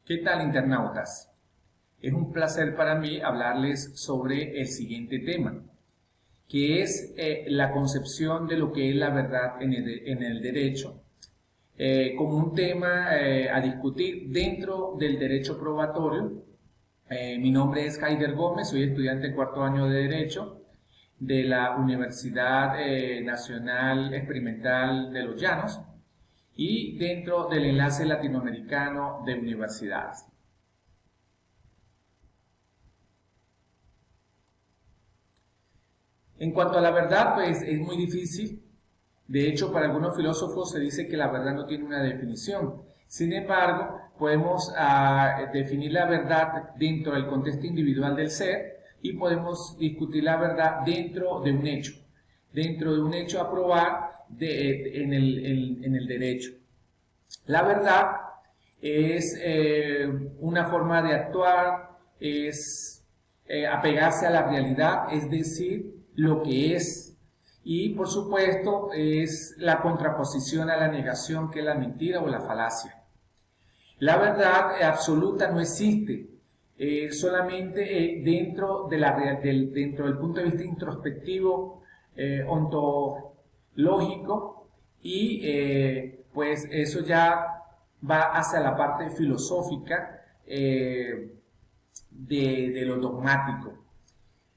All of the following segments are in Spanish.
¿Qué tal, internautas? Es un placer para mí hablarles sobre el siguiente tema, que es la concepción de lo que es la verdad en el derecho, como un tema a discutir dentro del derecho probatorio. Mi nombre es Haider Gómez, soy estudiante de cuarto año de Derecho de la Universidad Nacional Experimental de los Llanos y dentro del Enlace Latinoamericano de Universidades. En cuanto a la verdad, pues es muy difícil. De hecho, para algunos filósofos se dice que la verdad no tiene una definición. Sin embargo, podemos definir la verdad dentro del contexto individual del ser y podemos discutir la verdad dentro de un hecho a probar en el derecho. La verdad es una forma de actuar, es apegarse a la realidad, es decir, lo que es. Y por supuesto es la contraposición a la negación, que es la mentira o la falacia. La verdad absoluta no existe, solamente dentro del punto de vista introspectivo, ontológico, y pues eso ya va hacia la parte filosófica de lo dogmático.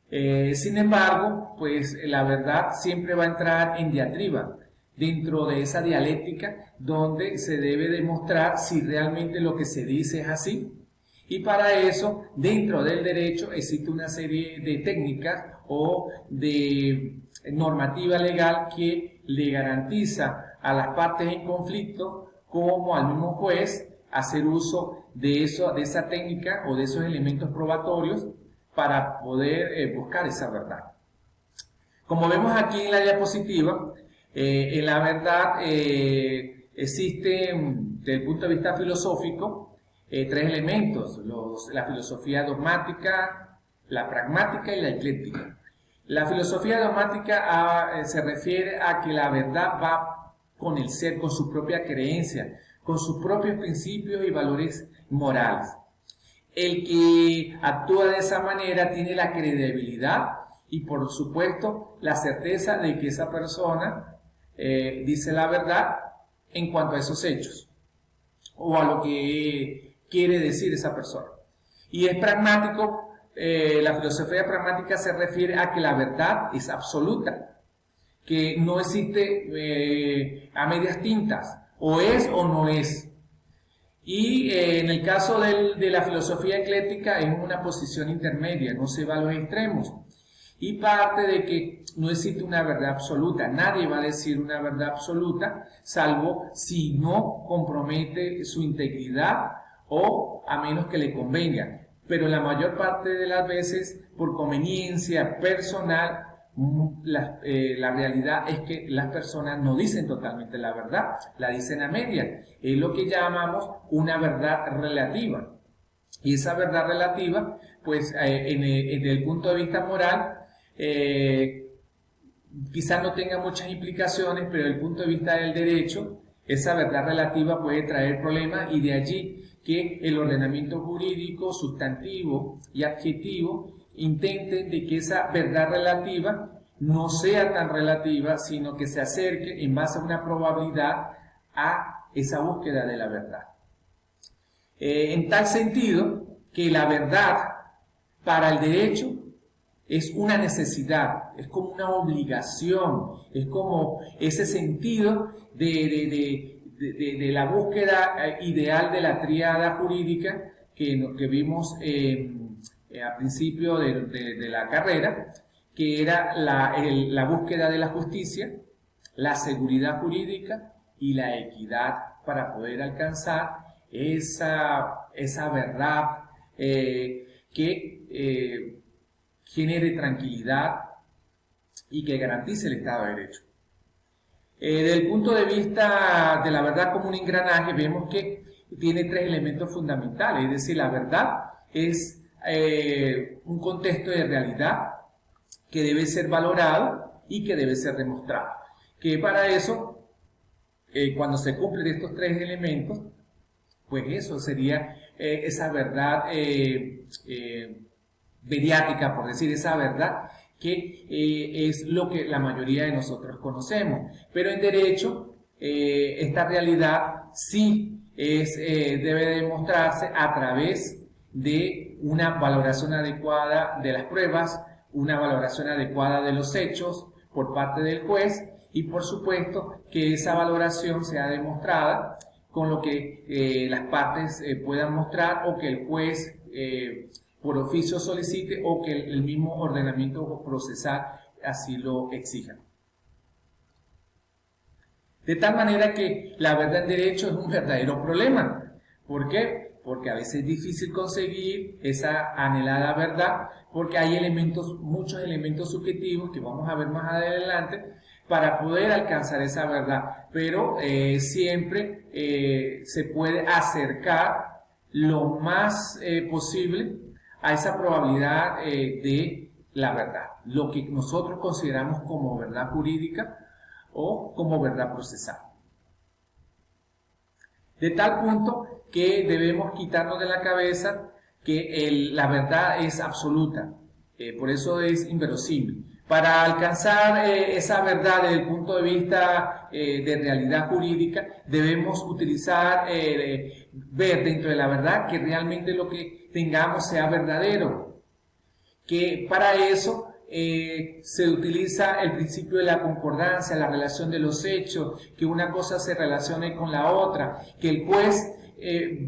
Sin embargo, pues la verdad siempre va a entrar en diatriba, dentro de esa dialéctica donde se debe demostrar si realmente lo que se dice es así. Y para eso, dentro del derecho existe una serie de técnicas o de normativa legal que le garantiza a las partes en conflicto, como al mismo juez, hacer uso de esa técnica o de esos elementos probatorios para poder buscar esa verdad. Como vemos aquí en la diapositiva, en la verdad existen, desde el punto de vista filosófico, tres elementos: la filosofía dogmática, la pragmática y la ecléctica. La filosofía dogmática se refiere a que la verdad va con el ser, con su propia creencia, con sus propios principios y valores morales. El que actúa de esa manera tiene la credibilidad y, por supuesto, la certeza de que esa persona dice la verdad en cuanto a esos hechos o a lo que quiere decir esa persona. Y es pragmático. La filosofía pragmática se refiere a que la verdad es absoluta, que no existe a medias tintas, o es o no es. Y en el caso de la filosofía ecléctica es una posición intermedia, no se va a los extremos. Y parte de que no existe una verdad absoluta. Nadie va a decir una verdad absoluta, salvo si no compromete su integridad o a menos que le convenga. Pero la mayor parte de las veces, por conveniencia personal, la realidad es que las personas no dicen totalmente la verdad, la dicen a media. Es lo que llamamos una verdad relativa. Y esa verdad relativa, pues desde el punto de vista moral, quizás no tenga muchas implicaciones, pero desde el punto de vista del derecho, esa verdad relativa puede traer problemas, y de allí que el ordenamiento jurídico, sustantivo y adjetivo intenten de que esa verdad relativa no sea tan relativa, sino que se acerque en base a una probabilidad a esa búsqueda de la verdad. En tal sentido que la verdad para el derecho es una necesidad, es como una obligación, es como ese sentido de la búsqueda ideal de la tríada jurídica que vimos al principio de la carrera, que era la búsqueda de la justicia, la seguridad jurídica y la equidad para poder alcanzar esa verdad que genere tranquilidad y que garantice el Estado de Derecho. Desde el punto de vista de la verdad como un engranaje, vemos que tiene tres elementos fundamentales, es decir, la verdad es un contexto de realidad que debe ser valorado y que debe ser demostrado. Que para eso, cuando se cumplen estos tres elementos, pues eso sería esa verdad mediática, por decir, esa verdad que es lo que la mayoría de nosotros conocemos. Pero en derecho, esta realidad sí debe demostrarse a través de una valoración adecuada de las pruebas, una valoración adecuada de los hechos por parte del juez y por supuesto que esa valoración sea demostrada con lo que las partes puedan mostrar o que el juez por oficio solicite o que el mismo ordenamiento procesal así lo exija. De tal manera que la verdad en derecho es un verdadero problema. ¿Por qué? Porque a veces es difícil conseguir esa anhelada verdad, porque hay muchos elementos subjetivos que vamos a ver más adelante para poder alcanzar esa verdad. Pero siempre se puede acercar lo más posible a esa probabilidad de la verdad, lo que nosotros consideramos como verdad jurídica o como verdad procesal. De tal punto que debemos quitarnos de la cabeza que la verdad es absoluta, por eso es inverosímil. Para alcanzar esa verdad desde el punto de vista de realidad jurídica, debemos utilizar, ver dentro de la verdad que realmente lo que tengamos sea verdadero. Que para eso se utiliza el principio de la concordancia, la relación de los hechos, que una cosa se relacione con la otra, que el juez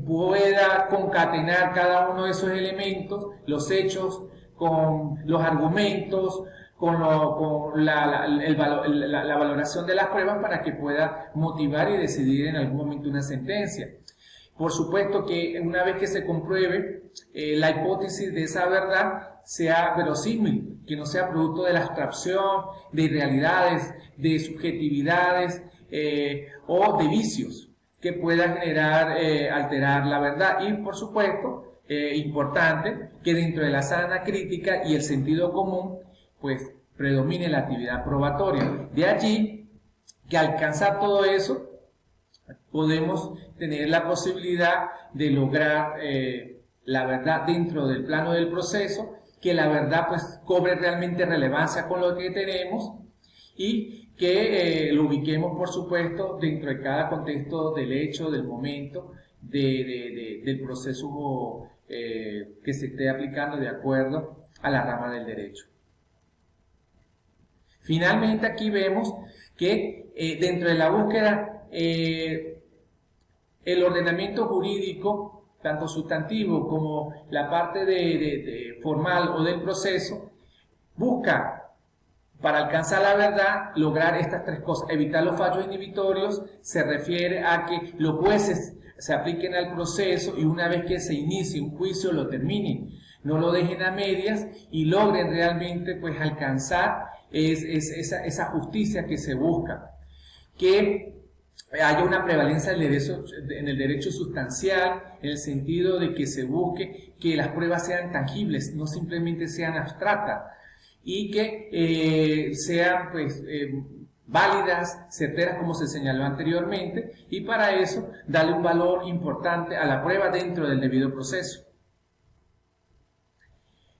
pueda concatenar cada uno de esos elementos, los hechos, con los argumentos, con la valoración de las pruebas para que pueda motivar y decidir en algún momento una sentencia. Por supuesto que una vez que se compruebe la hipótesis de esa verdad sea verosímil, que no sea producto de la abstracción, de irrealidades, de subjetividades o de vicios que puedan generar, alterar la verdad. Y por supuesto, importante que dentro de la sana crítica y el sentido común, pues predomine la actividad probatoria. De allí que alcanzar todo eso, podemos tener la posibilidad de lograr la verdad dentro del plano del proceso, que la verdad pues cobre realmente relevancia con lo que tenemos y que lo ubiquemos por supuesto dentro de cada contexto del hecho, del momento, del proceso que se esté aplicando de acuerdo a la rama del derecho. Finalmente aquí vemos que dentro de la búsqueda el ordenamiento jurídico, tanto sustantivo como la parte formal o del proceso, busca para alcanzar la verdad lograr estas tres cosas. Evitar los fallos inhibitorios se refiere a que los jueces se apliquen al proceso y una vez que se inicie un juicio lo terminen, no lo dejen a medias y logren realmente pues alcanzar esa justicia que se busca. Que haya una prevalencia en el derecho sustancial, en el sentido de que se busque que las pruebas sean tangibles, no simplemente sean abstractas, y que sean pues válidas, certeras, como se señaló anteriormente, y para eso darle un valor importante a la prueba dentro del debido proceso.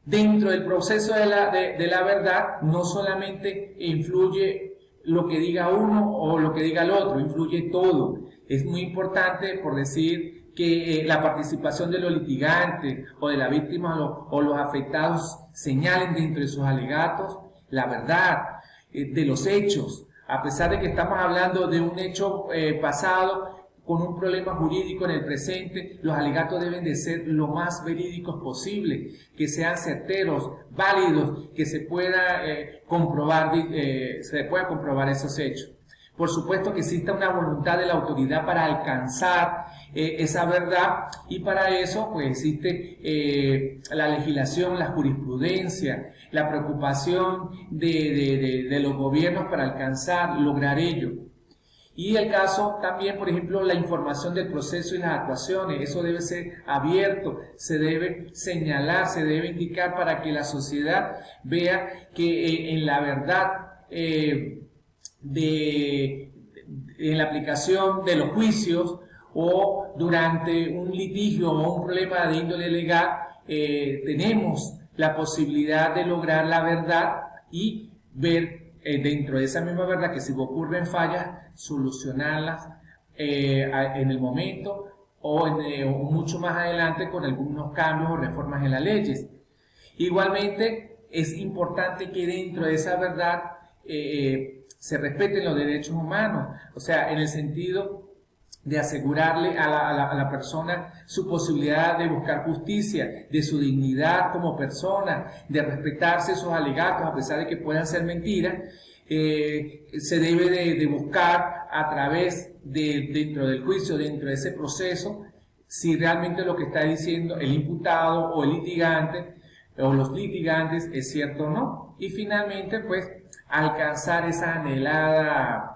Dentro del proceso de la verdad no solamente influye lo que diga uno o lo que diga el otro, influye todo. Es muy importante, por decir, que la participación de los litigantes o de la víctima o los afectados señalen dentro de sus alegatos la verdad de los hechos. A pesar de que estamos hablando de un hecho pasado con un problema jurídico en el presente, los alegatos deben de ser lo más verídicos posible, que sean certeros, válidos, que se pueda comprobar esos hechos. Por supuesto que exista una voluntad de la autoridad para alcanzar esa verdad, y para eso pues existe la legislación, la jurisprudencia, la preocupación de los gobiernos para lograr ello. Y el caso también, por ejemplo, la información del proceso y las actuaciones, eso debe ser abierto, se debe señalar, se debe indicar para que la sociedad vea que en la verdad, en la aplicación de los juicios o durante un litigio o un problema de índole legal, tenemos la posibilidad de lograr la verdad y ver dentro de esa misma verdad que si ocurren fallas, solucionarlas en el momento o mucho más adelante con algunos cambios o reformas en las leyes. Igualmente, es importante que dentro de esa verdad se respeten los derechos humanos, o sea, en el sentido de asegurarle a la persona su posibilidad de buscar justicia, de su dignidad como persona, de respetarse sus alegatos a pesar de que puedan ser mentiras. Se debe de buscar a través dentro del juicio, dentro de ese proceso, si realmente lo que está diciendo el imputado o el litigante o los litigantes es cierto o no. Y finalmente, pues, alcanzar esa anhelada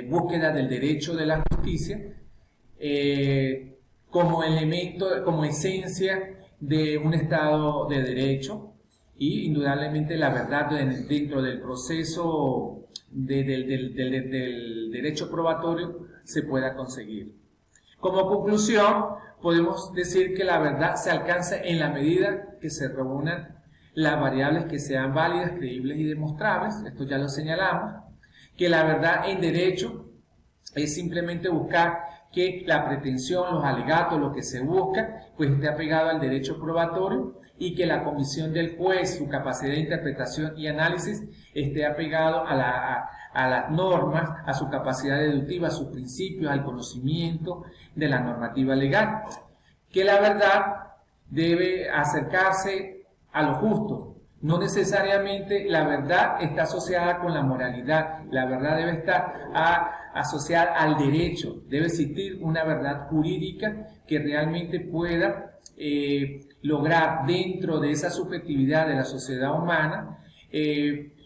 búsqueda del derecho de la justicia como elemento, como esencia de un Estado de derecho, y indudablemente la verdad dentro del proceso del derecho probatorio se pueda conseguir. Como conclusión, podemos decir que la verdad se alcanza en la medida que se reúnan las variables que sean válidas, creíbles y demostrables. Esto ya lo señalamos. Que la verdad en derecho es simplemente buscar que la pretensión, los alegatos, lo que se busca, pues esté apegado al derecho probatorio, y que la comisión del juez, su capacidad de interpretación y análisis, esté apegado a las normas, a su capacidad deductiva, a sus principios, al conocimiento de la normativa legal. Que la verdad debe acercarse a lo justo. No necesariamente la verdad está asociada con la moralidad. La verdad debe estar asociada al derecho. Debe existir una verdad jurídica que realmente pueda lograr dentro de esa subjetividad de la sociedad humana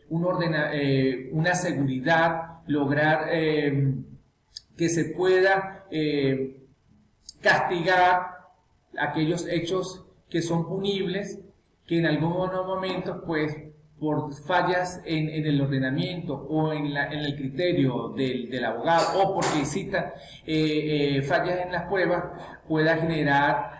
una seguridad, lograr que se pueda castigar aquellos hechos que son punibles, que en algunos momentos, pues, por fallas en el ordenamiento o en el criterio del abogado, o porque existan fallas en las pruebas, pueda generar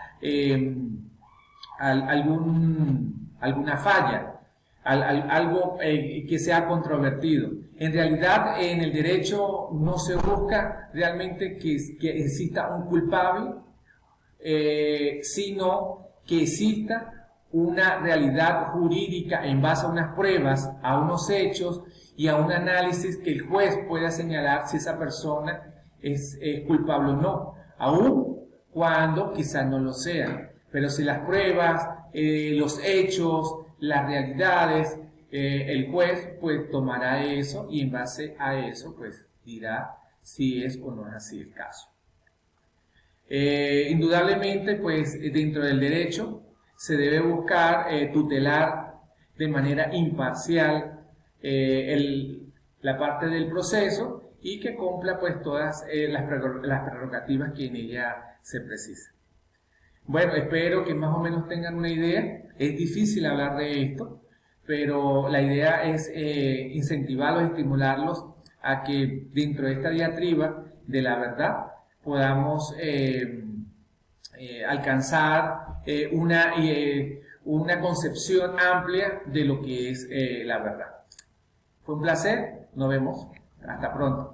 alguna falla, algo que sea controvertido. En realidad, en el derecho no se busca realmente que exista un culpable, sino que exista una realidad jurídica en base a unas pruebas, a unos hechos y a un análisis que el juez pueda señalar si esa persona es culpable o no, aun cuando quizás no lo sea. Pero si las pruebas, los hechos, las realidades, el juez pues tomará eso y en base a eso pues dirá si es o no es así el caso. Indudablemente, pues dentro del derecho se debe buscar tutelar de manera imparcial la parte del proceso, y que cumpla pues todas las prerrogativas que en ella se precisan. Bueno, espero que más o menos tengan una idea. Es difícil hablar de esto, pero la idea es incentivarlos, estimularlos a que dentro de esta diatriba de la verdad podamos alcanzar una concepción amplia de lo que es la verdad. Fue un placer, nos vemos, hasta pronto.